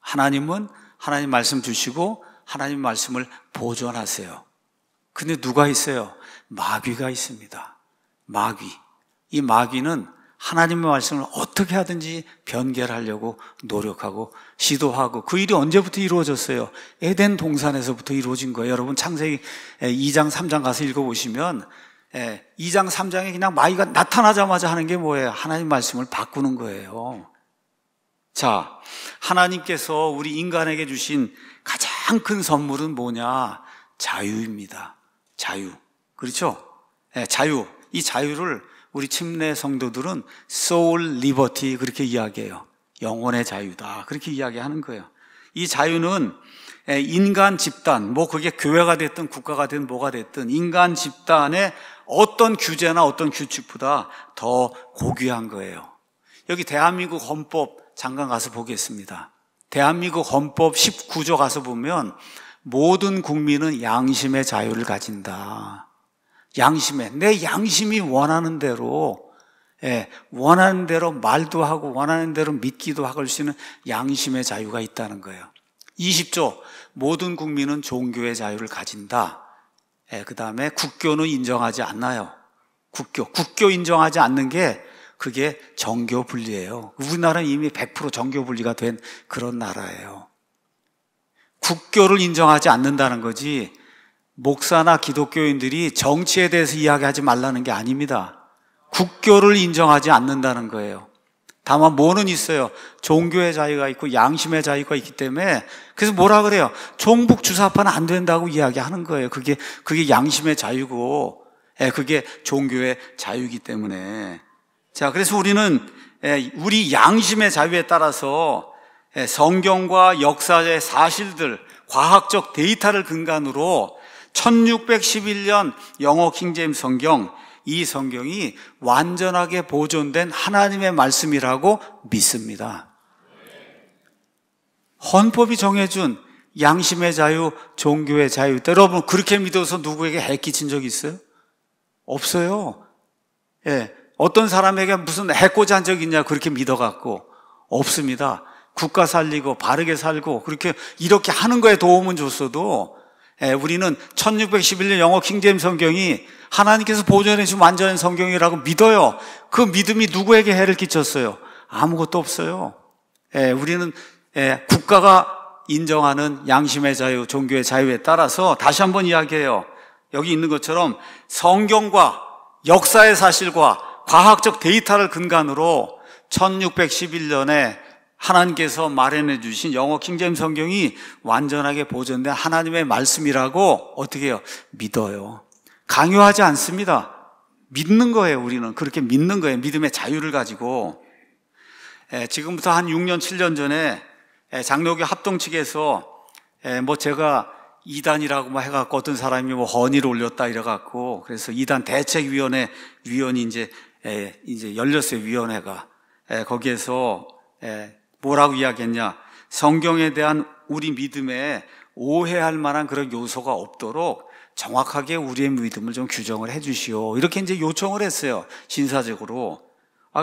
하나님은 하나님 말씀 주시고 하나님 말씀을 보존하세요. 근데 누가 있어요? 마귀가 있습니다. 마귀. 이 마귀는 하나님의 말씀을 어떻게 하든지 변개하려고 노력하고 시도하고, 그 일이 언제부터 이루어졌어요? 에덴 동산에서부터 이루어진 거예요. 여러분 창세기 2장 3장 가서 읽어보시면 2장 3장에 그냥 마귀가 나타나자마자 하는 게 뭐예요? 하나님 말씀을 바꾸는 거예요. 자, 하나님께서 우리 인간에게 주신 가장 큰 선물은 뭐냐? 자유입니다. 자유. 그렇죠? 자유. 이 자유를 우리 침례 성도들은 soul liberty 그렇게 이야기해요. 영혼의 자유다. 그렇게 이야기하는 거예요. 이 자유는 인간 집단, 뭐 그게 교회가 됐든 국가가 됐든 뭐가 됐든 인간 집단의 어떤 규제나 어떤 규칙보다 더 고귀한 거예요. 여기 대한민국 헌법 잠깐 가서 보겠습니다. 대한민국 헌법 19조 가서 보면 모든 국민은 양심의 자유를 가진다. 양심에, 내 양심이 원하는 대로, 원하는 대로 말도 하고 원하는 대로 믿기도 하고 할 수 있는 양심의 자유가 있다는 거예요. 20조, 모든 국민은 종교의 자유를 가진다. 그 다음에 국교는 인정하지 않나요? 국교 인정하지 않는 게 그게 정교 분리예요. 우리나라는 이미 100% 정교 분리가 된 그런 나라예요. 국교를 인정하지 않는다는 거지, 목사나 기독교인들이 정치에 대해서 이야기하지 말라는 게 아닙니다. 국교를 인정하지 않는다는 거예요. 다만 뭐는 있어요? 종교의 자유가 있고 양심의 자유가 있기 때문에, 그래서 뭐라 그래요? 종북 주사파는 안 된다고 이야기하는 거예요. 그게 양심의 자유고, 그게 종교의 자유이기 때문에. 자, 그래서 우리는 우리 양심의 자유에 따라서 성경과 역사의 사실들, 과학적 데이터를 근간으로 1611년 영어 킹제임스 성경, 이 성경이 완전하게 보존된 하나님의 말씀이라고 믿습니다. 헌법이 정해준 양심의 자유, 종교의 자유, 여러분 그렇게 믿어서 누구에게 해 끼친 적이 있어요? 없어요. 어떤 사람에게 무슨 해코지 한 적 있냐 그렇게 믿어갖고 없습니다. 국가 살리고 바르게 살고 그렇게 이렇게 하는 거에 도움은 줬어도 우리는 1611년 영어 킹제임스 성경이 하나님께서 보존해 주신 완전한 성경이라고 믿어요. 그 믿음이 누구에게 해를 끼쳤어요? 아무것도 없어요. 우리는 국가가 인정하는 양심의 자유, 종교의 자유에 따라서 다시 한번 이야기해요. 여기 있는 것처럼 성경과 역사의 사실과 과학적 데이터를 근간으로 1611년에 하나님께서 마련해 주신 영어 킹제임스 성경이 완전하게 보존된 하나님의 말씀이라고 어떻게 해요? 믿어요. 강요하지 않습니다. 믿는 거예요. 우리는 그렇게 믿는 거예요. 믿음의 자유를 가지고. 지금부터 한 6년 7년 전에 장로교 합동 측에서 뭐 제가 이단이라고 해갖고 어떤 사람이 뭐 헌의를 올렸다 이래갖고, 그래서 이단 대책위원회 위원이 이제 열렸어요. 위원회가. 거기에서 뭐라고 이야기했냐? 성경에 대한 우리 믿음에 오해할 만한 그런 요소가 없도록 정확하게 우리의 믿음을 좀 규정을 해 주시오. 이렇게 이제 요청을 했어요. 신사적으로.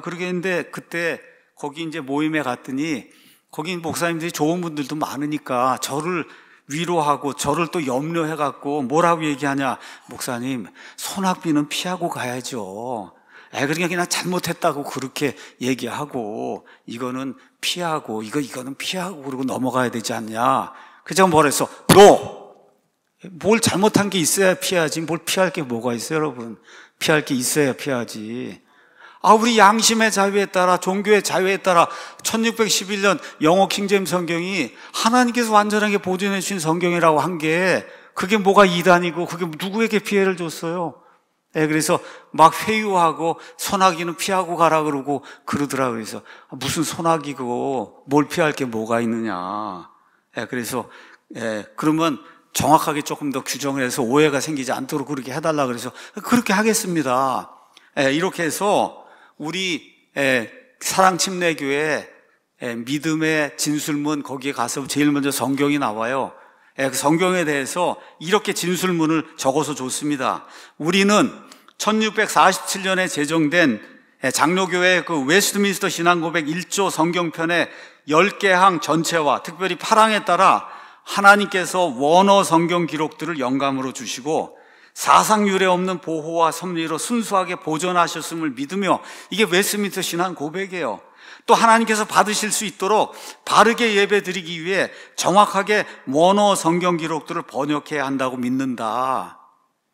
그러게 했는데 그때 거기 이제 모임에 갔더니 거기 목사님들이 좋은 분들도 많으니까 저를 위로하고 저를 또 염려해갖고 뭐라고 얘기하냐? 목사님, 손학비는 피하고 가야죠. 그러니까 그냥 잘못했다고 그렇게 얘기하고 이거는 피하고 이거는 피하고 그러고 넘어가야 되지 않냐. 그래서 제가 뭐라 했어? 뭘 잘못한 게 있어야 피하지 뭘 피할 게 뭐가 있어요, 여러분. 피할 게 있어야 피하지. 우리 양심의 자유에 따라, 종교의 자유에 따라 1611년 영어 킹제임스 성경이 하나님께서 완전하게 보존해 주신 성경이라고 한 게 그게 뭐가 이단이고 그게 누구에게 피해를 줬어요? 그래서 막 회유하고 소나기는 피하고 가라 그러고 그러더라고요. 그래서 무슨 소나기고 뭘 피할 게 뭐가 있느냐. 그래서 그러면 정확하게 조금 더 규정을 해서 오해가 생기지 않도록 그렇게 해달라 그래서 그렇게 하겠습니다. 이렇게 해서 우리 사랑침례교회 믿음의 진술문, 거기에 가서 제일 먼저 성경이 나와요. 그 성경에 대해서 이렇게 진술문을 적어서 줬습니다. 우리는 1647년에 제정된 장로교회 그 웨스트민스터 신앙고백 1조 성경편에 10개 항 전체와 특별히 8항에 따라 하나님께서 원어 성경 기록들을 영감으로 주시고 사상 유례 없는 보호와 섭리로 순수하게 보존하셨음을 믿으며, 이게 웨스트민스터 신앙 고백이에요. 또 하나님께서 받으실 수 있도록 바르게 예배 드리기 위해 정확하게 원어 성경 기록들을 번역해야 한다고 믿는다.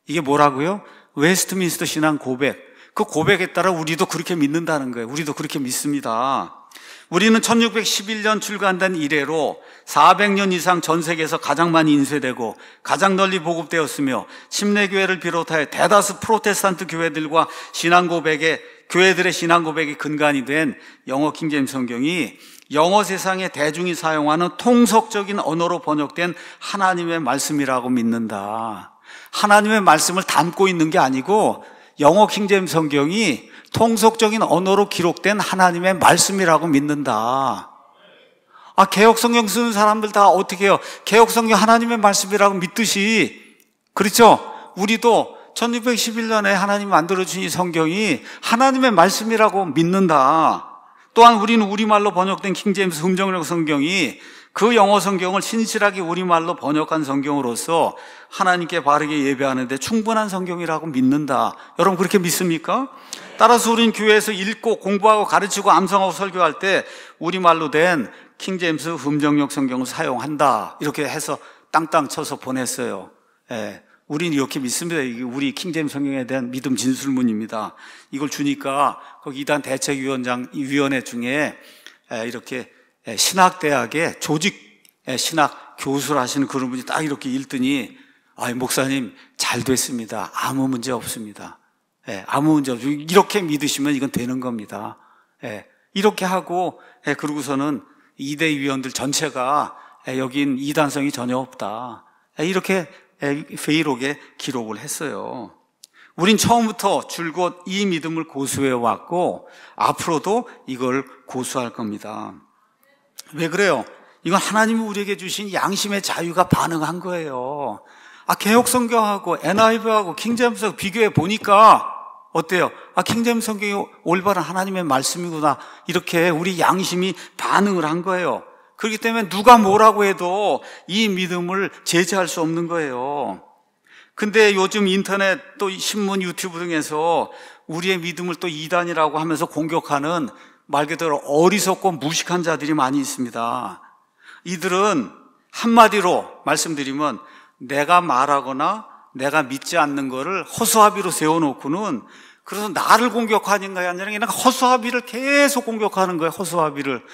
이게 뭐라고요? 웨스트민스터 신앙 고백. 그 고백에 따라 우리도 그렇게 믿는다는 거예요. 우리도 그렇게 믿습니다. 우리는 1611년 출간된 이래로 400년 이상 전 세계에서 가장 많이 인쇄되고 가장 널리 보급되었으며 침례교회를 비롯하여 대다수 프로테스탄트 교회들과 교회들의 신앙 고백이 근간이 된 영어 킹제임스 성경이 영어 세상의 대중이 사용하는 통속적인 언어로 번역된 하나님의 말씀이라고 믿는다. 하나님의 말씀을 담고 있는 게 아니고 영어 킹제임스 성경이 통속적인 언어로 기록된 하나님의 말씀이라고 믿는다. 개역성경 쓰는 사람들 다 어떻게 해요? 개역성경 하나님의 말씀이라고 믿듯이, 그렇죠? 우리도 1611년에 하나님이 만들어주신 이 성경이 하나님의 말씀이라고 믿는다. 또한 우리는 우리말로 번역된 킹제임스 음정역 성경이 그 영어 성경을 신실하게 우리말로 번역한 성경으로서 하나님께 바르게 예배하는 데 충분한 성경이라고 믿는다. 여러분 그렇게 믿습니까? 따라서 우리는 교회에서 읽고 공부하고 가르치고 암송하고 설교할 때 우리말로 된 킹제임스 음정역 성경을 사용한다. 이렇게 해서 땅땅 쳐서 보냈어요. 우리는 이렇게 믿습니다. 이게 우리 킹제임스 성경에 대한 믿음 진술문입니다. 이걸 주니까 거기 이단 대책위원회 중에 이렇게 신학대학의 조직 신학 교수를 하시는 그런 분이 딱 이렇게 읽더니, 목사님 잘 됐습니다. 아무 문제 없습니다. 아무 문제 없어요. 이렇게 믿으시면 이건 되는 겁니다. 이렇게 하고, 그러고서는 이대 위원들 전체가 여긴 이단성이 전혀 없다. 이렇게 회의록에 기록을 했어요. 우린 처음부터 줄곧 이 믿음을 고수해 왔고 앞으로도 이걸 고수할 겁니다. 왜 그래요? 이건 하나님이 우리에게 주신 양심의 자유가 반응한 거예요. 개역성경하고 NIV하고 킹제임스 비교해 보니까 어때요? 킹제임스 성경이 올바른 하나님의 말씀이구나. 이렇게 우리 양심이 반응을 한 거예요. 그렇기 때문에 누가 뭐라고 해도 이 믿음을 제재할 수 없는 거예요. 근데 요즘 인터넷 또 신문 유튜브 등에서 우리의 믿음을 또 이단이라고 하면서 공격하는 말 그대로 어리석고 무식한 자들이 많이 있습니다. 이들은 한마디로 말씀드리면 내가 말하거나 내가 믿지 않는 거를 허수아비로 세워놓고는, 그래서 나를 공격하는 게 아니라 그냥 허수아비를 계속 공격하는 거예요. 허수아비를.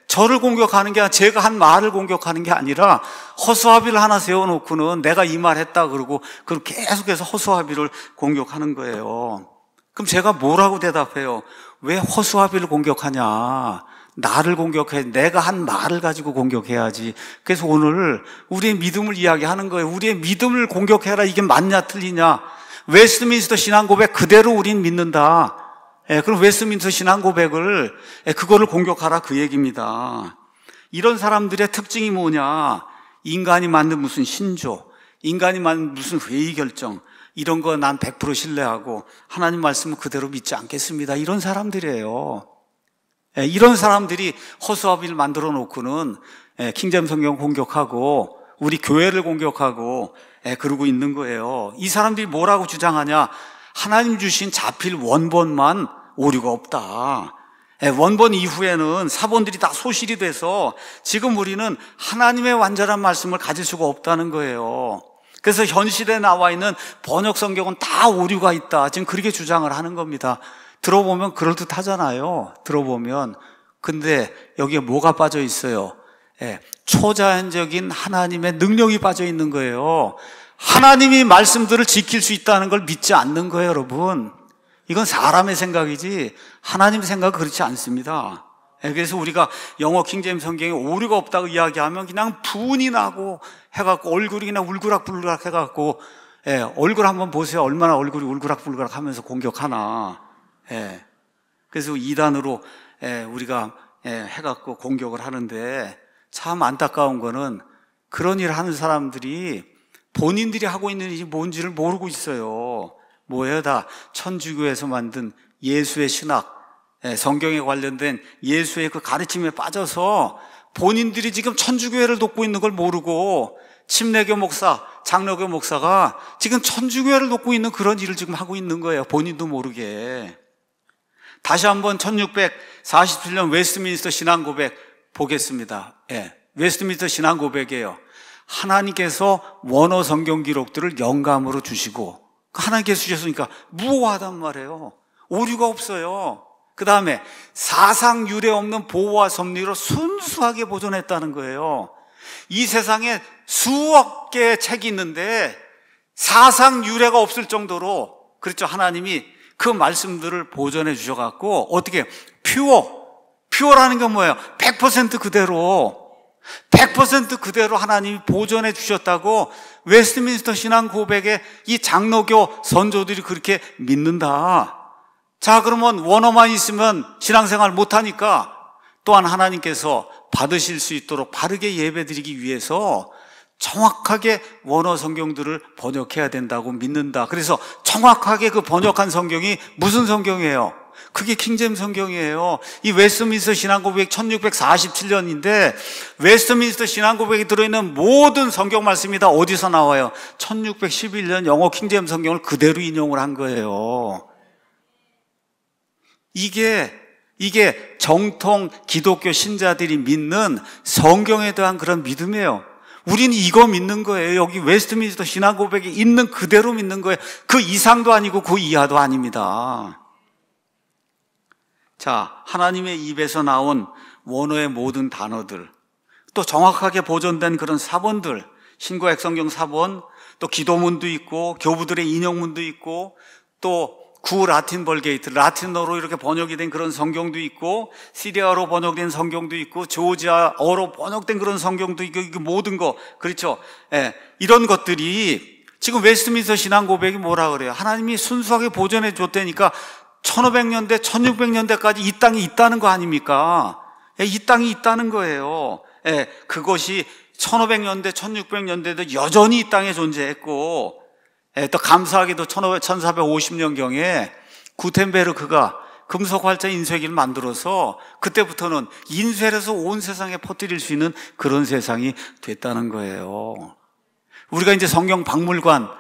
저를 공격하는 게 아니라, 제가 한 말을 공격하는 게 아니라 허수아비를 하나 세워놓고는 내가 이 말 했다 그러고 그럼 계속해서 허수아비를 공격하는 거예요. 그럼 제가 뭐라고 대답해요? 왜 허수아비를 공격하냐? 나를 공격해. 내가 한 말을 가지고 공격해야지. 그래서 오늘 우리의 믿음을 이야기하는 거예요. 우리의 믿음을 공격해라. 이게 맞냐 틀리냐? 웨스트민스터 신앙 고백 그대로 우린 믿는다. 그럼 웨스트민스터 신앙 고백을 그거를 공격하라 그 얘기입니다. 이런 사람들의 특징이 뭐냐? 인간이 만든 무슨 신조, 인간이 만든 무슨 회의 결정, 이런 거 난 100% 신뢰하고 하나님 말씀을 그대로 믿지 않겠습니다. 이런 사람들이에요. 이런 사람들이 허수아비를 만들어 놓고는 킹제임스 성경 공격하고 우리 교회를 공격하고 그러고 있는 거예요. 이 사람들이 뭐라고 주장하냐? 하나님 주신 자필 원본만 오류가 없다. 원본 이후에는 사본들이 다 소실이 돼서 지금 우리는 하나님의 완전한 말씀을 가질 수가 없다는 거예요. 그래서 현실에 나와 있는 번역 성경은 다 오류가 있다. 지금 그렇게 주장을 하는 겁니다. 들어보면 그럴듯하잖아요. 들어보면. 근데 여기에 뭐가 빠져 있어요? 초자연적인 하나님의 능력이 빠져 있는 거예요. 하나님이 말씀들을 지킬 수 있다는 걸 믿지 않는 거예요, 여러분. 이건 사람의 생각이지 하나님의 생각은 그렇지 않습니다. 그래서 우리가 영어 킹제임스 성경에 오류가 없다고 이야기하면 그냥 분이 나고 해갖고 얼굴이 그냥 울그락불그락 해갖고 얼굴 한번 보세요. 얼마나 얼굴이 울그락불그락 하면서 공격하나. 그래서 이단으로 우리가 해갖고 공격을 하는데 참 안타까운 거는 그런 일을 하는 사람들이 본인들이 하고 있는 일이 뭔지를 모르고 있어요. 뭐예요? 다 천주교에서 만든 예수의 신학, 성경에 관련된 예수의 그 가르침에 빠져서 본인들이 지금 천주교회를 돕고 있는 걸 모르고 침례교 목사, 장로교 목사가 지금 천주교회를 돕고 있는 그런 일을 지금 하고 있는 거예요. 본인도 모르게. 다시 한번 1647년 웨스트민스터 신앙 고백 보겠습니다. 웨스트민스터 신앙 고백이에요. 하나님께서 원어 성경 기록들을 영감으로 주시고 하나님께서 주셨으니까 무오하단 말이에요. 오류가 없어요. 그 다음에 사상 유례 없는 보호와 섭리로 순수하게 보존했다는 거예요. 이 세상에 수억 개의 책이 있는데 사상 유례가 없을 정도로, 그렇죠, 하나님이 그 말씀들을 보존해 주셔갖고 어떻게 퓨어라는 건 뭐예요? 100% 그대로 100% 그대로 하나님이 보존해 주셨다고 웨스트민스터 신앙 고백에 이 장로교 선조들이 그렇게 믿는다. 자, 그러면 원어만 있으면 신앙생활 못하니까 또한 하나님께서 받으실 수 있도록 바르게 예배드리기 위해서 정확하게 원어 성경들을 번역해야 된다고 믿는다. 그래서 정확하게 그 번역한 성경이 무슨 성경이에요? 그게 킹제임스 성경이에요. 이 웨스트민스터 신앙고백 1647년인데 웨스트민스터 신앙고백에 들어있는 모든 성경 말씀이 다 어디서 나와요? 1611년 영어 킹제임스 성경을 그대로 인용을 한 거예요. 이게 정통 기독교 신자들이 믿는 성경에 대한 그런 믿음이에요. 우리는 이거 믿는 거예요. 여기 웨스트민스터 신앙 고백에 있는 그대로 믿는 거예요. 그 이상도 아니고 그 이하도 아닙니다. 자, 하나님의 입에서 나온 원어의 모든 단어들, 또 정확하게 보존된 그런 사본들, 신구약 성경 사본, 또 기도문도 있고 교부들의 인용문도 있고 또 구 라틴 벌게이트, 라틴어로 이렇게 번역이 된 그런 성경도 있고 시리아어로 번역된 성경도 있고 조지아어로 번역된 그런 성경도 있고 이게 모든 거, 그렇죠? 이런 것들이 지금 웨스트민스터 신앙 고백이 뭐라 그래요? 하나님이 순수하게 보존해 줬다니까 1500년대, 1600년대까지 이 땅이 있다는 거 아닙니까? 이 땅이 있다는 거예요. 그것이 1500년대, 1600년대도 여전히 이 땅에 존재했고, 또 감사하게도 1450년경에 구텐베르크가 금속 활자 인쇄기를 만들어서 그때부터는 인쇄해서 온 세상에 퍼뜨릴 수 있는 그런 세상이 됐다는 거예요. 우리가 이제 성경 박물관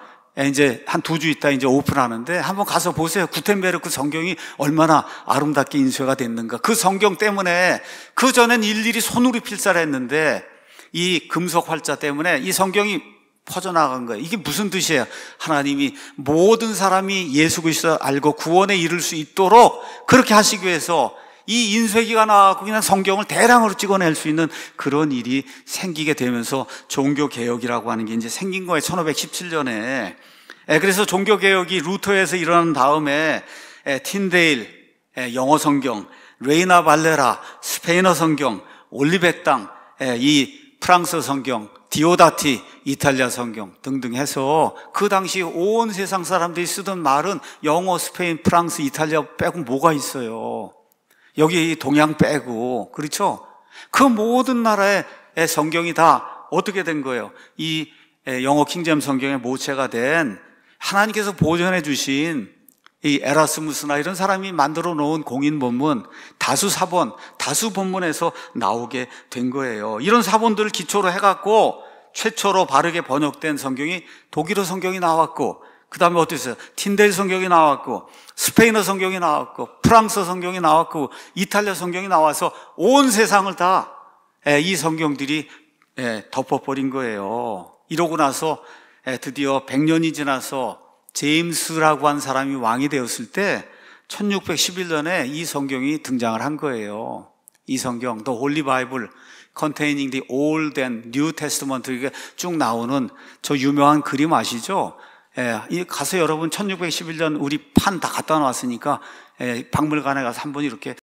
이제 한 2주 있다 이제 오픈하는데 한번 가서 보세요. 구텐베르크 성경이 얼마나 아름답게 인쇄가 됐는가. 그 성경 때문에 그 전엔 일일이 손으로 필사했는데 이 금속 활자 때문에 이 성경이 퍼져나간 거예요. 이게 무슨 뜻이에요? 하나님이 모든 사람이 예수 그리스도를 알고 구원에 이를 수 있도록 그렇게 하시기 위해서 이 인쇄기가 나와서 그냥 성경을 대량으로 찍어낼 수 있는 그런 일이 생기게 되면서 종교개혁이라고 하는 게 이제 생긴 거예요. 1517년에. 그래서 종교개혁이 루터에서 일어난 다음에 틴데일 영어 성경, 레이나 발레라 스페인어 성경, 올리백당 이 프랑스 성경, 디오다티 이탈리아 성경 등등 해서 그 당시 온 세상 사람들이 쓰던 말은 영어, 스페인, 프랑스, 이탈리아 빼고 뭐가 있어요? 여기 동양 빼고, 그렇죠? 그 모든 나라의 성경이 다 어떻게 된 거예요? 이 영어 킹제임스 성경의 모체가 된 하나님께서 보존해 주신 이 에라스무스나 이런 사람이 만들어 놓은 공인 본문, 다수 사본, 다수 본문에서 나오게 된 거예요. 이런 사본들을 기초로 해갖고 최초로 바르게 번역된 성경이 독일어 성경이 나왔고, 그 다음에 어땠어요? 틴데일 성경이 나왔고, 스페인어 성경이 나왔고, 프랑스 성경이 나왔고, 이탈리아 성경이 나와서 온 세상을 다 이 성경들이 덮어버린 거예요. 이러고 나서 드디어 100년이 지나서 제임스라고 한 사람이 왕이 되었을 때 1611년에 이 성경이 등장을 한 거예요. 이 성경, The Holy Bible containing the Old and New Testament, 이게 쭉 나오는 저 유명한 그림 아시죠? 가서 여러분 1611년 우리 판 다 갖다 놨으니까 박물관에 가서 한번 이렇게